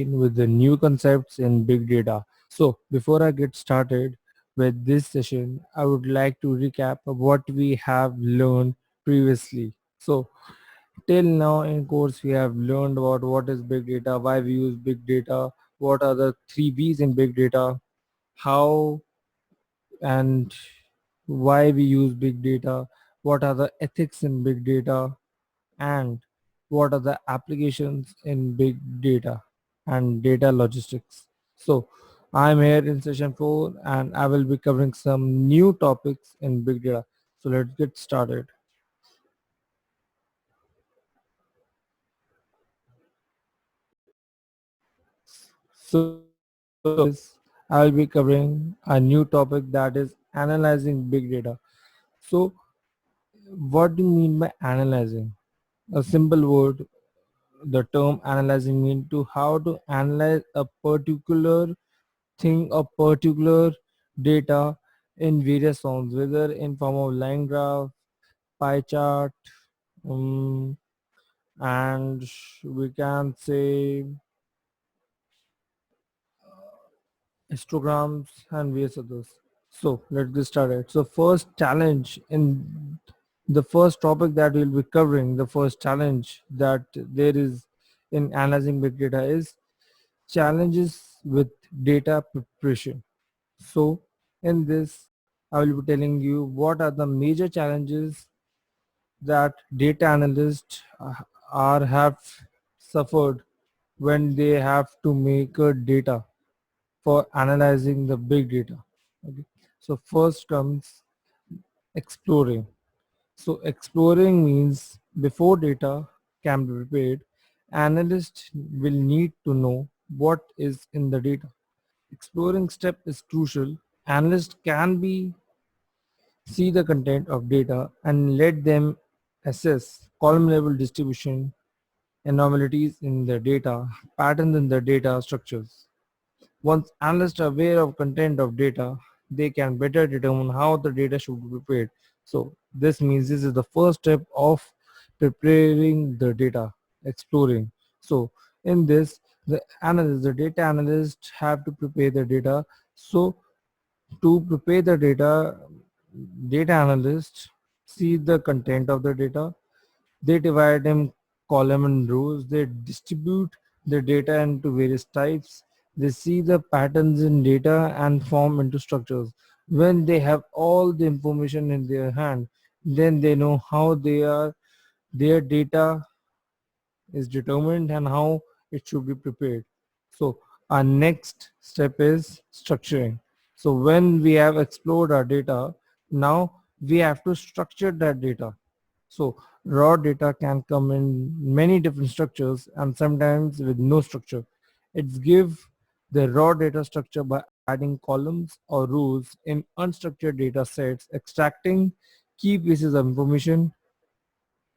with the new concepts in big data. So before I get started with this session, I would like to recap of what we have learned previously. So till now in course we have learned about what is big data, why we use big data, what are the three B's in big data, how and why we use big data, what are the ethics in big data, and what are the applications in big data and data logistics. So I'm here in session 4 and I will be covering some new topics in big data. So let's get started. So this I will be covering a new topic that is analyzing big data. So what do you mean by analyzing? A simple word, the term analyzing means to how to analyze a particular thing or particular data in various forms, whether in form of line graph, pie chart, um, and we can say histograms and various others. So let's get started. So first challenge in the first topic that we'll be covering, the first challenge that there is in analyzing big data is challenges with data preparation. So in this, I will be telling you what are the major challenges that data analysts are have suffered when they have to make a data for analyzing the big data. Okay. So first comes exploring. So exploring means before data can be prepared, analysts will need to know what is in the data. Exploring step is crucial. Analysts can be see the content of data and let them assess column level distribution, anomalies in the data, patterns in the data structures. Once analysts are aware of content of data, they can better determine how the data should be prepared. So this means this is the first step of preparing the data, exploring. So in this, the data analysts have to prepare the data. So to prepare the data, data analysts see the content of the data. They divide them column and rows. They distribute the data into various types. They see the patterns in data and form into structures. When they have all the information in their hand, then they know how their data is determined and how it should be prepared. So our next step is structuring. So when we have explored our data, now we have to structure that data. So raw data can come in many different structures and sometimes with no structure. It's give the raw data structure by adding columns or rows in unstructured data sets, extracting key pieces of information,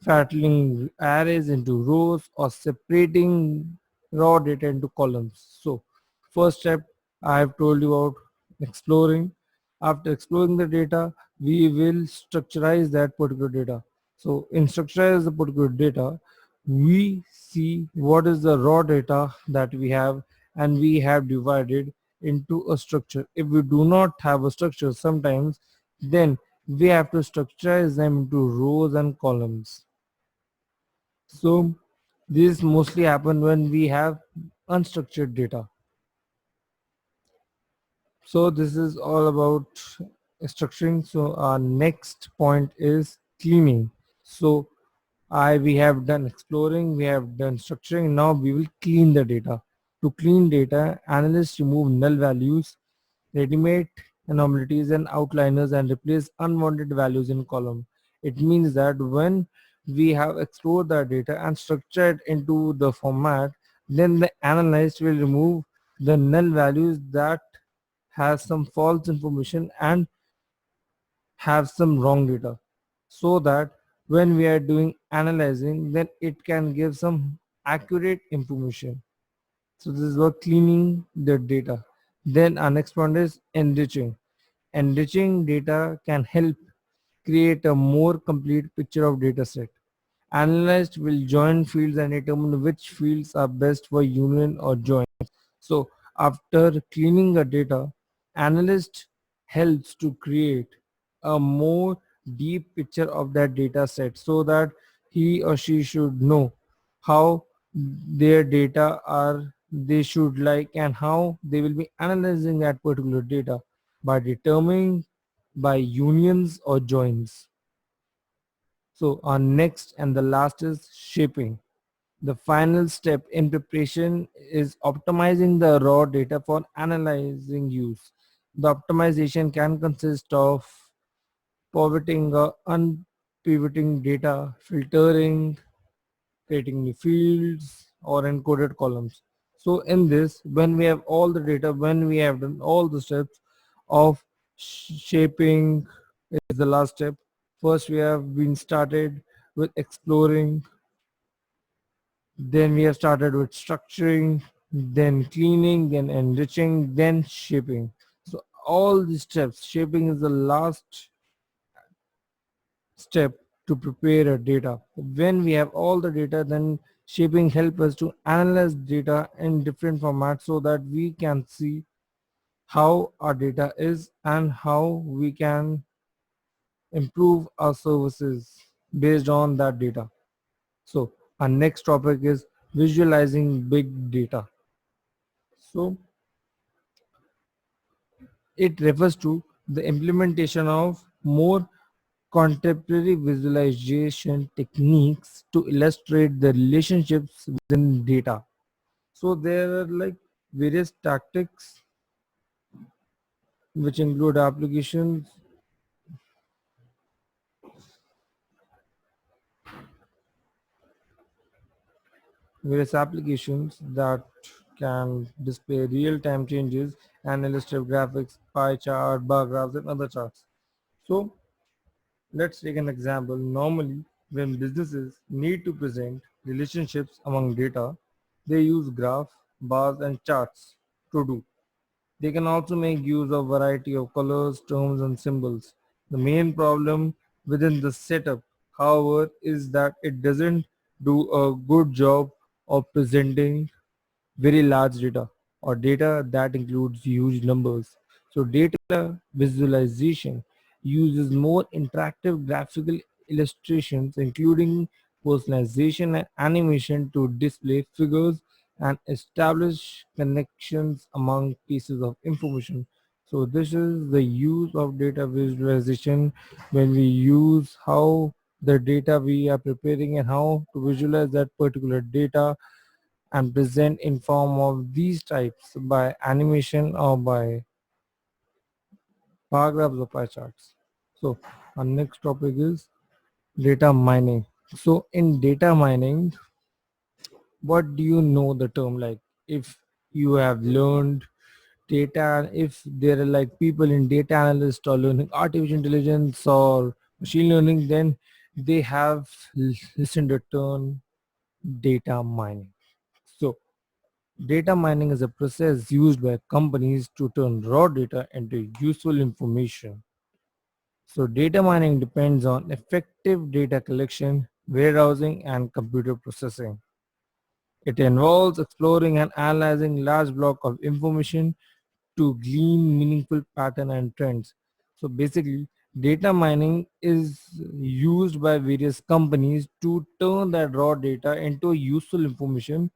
flattening arrays into rows or separating raw data into columns. So first step I have told you about exploring. After exploring the data, we will structurize that particular data. So in structurize the particular data, we see what is the raw data that we have and we have divided into a structure. If we do not have a structure sometimes, then we have to structurize them into rows and columns. So this mostly happen when we have unstructured data. So this is all about structuring. So our next point is cleaning. So I we have done exploring, we have done structuring. Now we will clean the data. To clean data, analysts remove null values, ready-made anomalies and outliners and replace unwanted values in column. It means that when we have explored the data and structured into the format, then the analyst will remove the null values that has some false information and have some wrong data, so that when we are doing analyzing, then it can give some accurate information. So this is about cleaning the data. Then our next one is enriching. Enriching data can help create a more complete picture of data set. Analysts will join fields and determine which fields are best for union or join. So after cleaning the data, analyst helps to create a more deep picture of that data set so that he or she should know how their data are they should like and how they will be analyzing that particular data by determining by unions or joins. So our next and the last is shaping. The final step in preparation is optimizing the raw data for analyzing use. The optimization can consist of pivoting or unpivoting data, filtering, creating new fields or encoded columns. So in this, when we have all the data, when we have done all the steps of shaping is the last step. First we have been started with exploring, then we have started with structuring, then cleaning, then enriching, then shaping. So all these steps, shaping is the last step to prepare a data. When we have all the data, then shaping help us to analyze data in different formats so that we can see how our data is and how we can improve our services based on that data. So our next topic is visualizing big data. So it refers to the implementation of more contemporary visualization techniques to illustrate the relationships within data. So there are like various tactics which include various applications that can display real-time changes and illustrate graphics, pie chart, bar graphs, and other charts. So let's take an example. Normally, when businesses need to present relationships among data, they use graphs, bars, and charts to do. They can also make use of variety of colors, terms, and symbols. The main problem within the setup, however, is that it doesn't do a good job of presenting very large data or data that includes huge numbers. So data visualization uses more interactive graphical illustrations including personalization and animation to display figures and establish connections among pieces of information. So this is the use of data visualization when we use how the data we are preparing and how to visualize that particular data and present in form of these types by animation or by paragraphs or pie charts. So our next topic is data mining. So in data mining, what do you know the term like? If you have learned data, if there are like people in data analyst or learning artificial intelligence or machine learning, then they have listened the term data mining. So data mining is a process used by companies to turn raw data into useful information. So data mining depends on effective data collection, warehousing, and computer processing. It involves exploring and analyzing large block of information to glean meaningful pattern and trends. So basically, data mining is used by various companies to turn that raw data into useful information.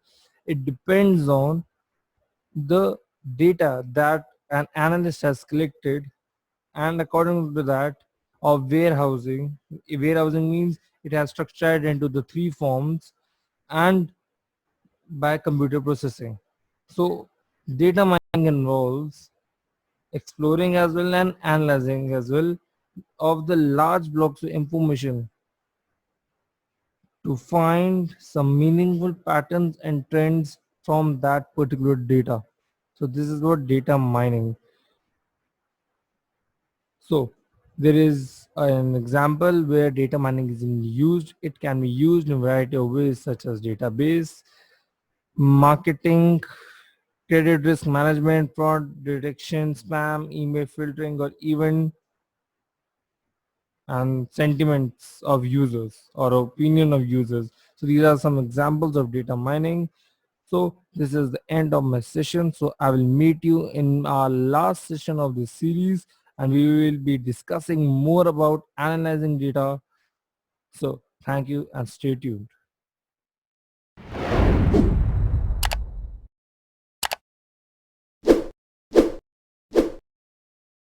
It depends on the data that an analyst has collected, and according to that of warehousing means it has structured into the three forms and by computer processing. So data mining involves exploring as well and analyzing as well of the large blocks of information to find some meaningful patterns and trends from that particular data. So this is what data mining. So there is an example where data mining is used. It can be used in a variety of ways such as database, marketing, credit risk management, fraud detection, spam, email filtering, or even and sentiments of users or opinion of users. So these are some examples of data mining. So this is the end of my session. So I will meet you in our last session of this series, and we will be discussing more about analyzing data. So thank you and stay tuned.